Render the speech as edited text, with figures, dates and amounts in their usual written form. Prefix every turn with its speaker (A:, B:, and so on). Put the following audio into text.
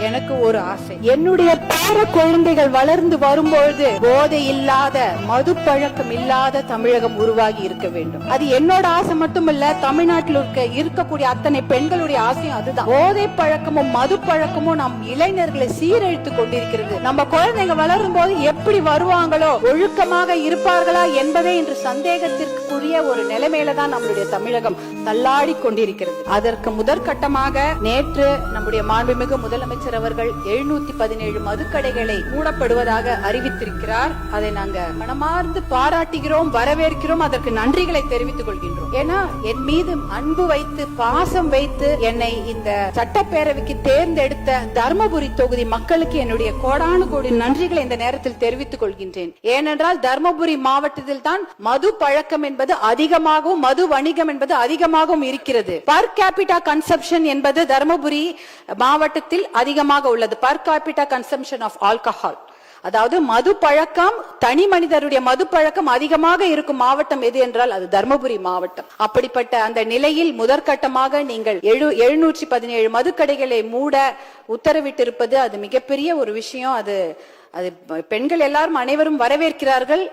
A: எனக்கு ஒரு ஆசை, என்னுடைய பேர குழந்தைகள் வளர்ந்து வரும்பொழுது போதை இல்லாத, மது பழக்கம் இல்லாத தமிழகம் உருவாகி இருக்க வேண்டும். அது என்னோட ஆசை மட்டுமல்ல, தமிழ்நாட்டில் இருக்கக்கூடிய அத்தனை பெண்களுடைய ஆசையும் அதுதான். போதை பழக்கமும் மது பழக்கமும் நம் இளைஞர்களை சீரழித்து கொண்டிருக்கிறது. நம்ம குழந்தைங்க வளரும் போது எப்படி வருவாங்களோ, ஒழுக்கமாக இருப்பார்களா என்பதே இன்று சந்தேகத்திற்குரிய ஒரு நிலைமையில தான் நம்மளுடைய தமிழகம் தள்ளாடி கொண்டிருக்கிறது. அதற்கு முதற்கட்டமாக நேற்று நம்முடைய மாண்புமிகு முதலமைச்சர் அவர்கள் 717 மதுக்கடைகளை மூடப்படுவதாக அறிவித்திருக்கிறார். அதை நாங்க மனமார்ந்து பாராட்டுகிறோம், வரவேற்கிறோம், அதற்கு நன்றிகளை தெரிவித்துக் கொள்கின்றோம். ஏன்னா என் மீது அன்பு வைத்து, பாசம் வைத்து என்னை இந்த சட்டப்பேரவைக்கு தேர்ந்தெடுத்த தர்மபுரி தொகுதி மக்களுக்கு என்னுடைய கோடானு கோடி நன்றிகளை இந்த நேரத்தில் தெரிவித்துக் கொள்கின்றேன். ஏனென்றால் தர்மபுரி மாவட்டத்தில் தான் மது பழக்கம் என்பது அதிகமாகவும், மது வணிகம் என்பது அதிகமாகவும் இருக்கிறது. பர் கேபிட்டா கன்சம்ப்ஷன் என்பது தர்மபுரி மாவட்டத்தில் அதிகமாக உள்ளது. Per capita consumption of alcohol, அதாவது மது பழக்கம், தனி மனிதருடைய மது பழக்கம் அதிகமாக இருக்கும் மாவட்டம் எது என்றால் அது தர்மபுரி மாவட்டம். அப்படிப்பட்ட அந்த நிலையில் முதற்கட்டமாக நீங்கள் 717 மதுக்கடைகளை மூட உத்தரவிட்டிருப்பது அது மிகப்பெரிய ஒரு விஷயம். அது பெண்கள் எல்லாரும் அனைவரும் வரவேற்கிறார்கள்.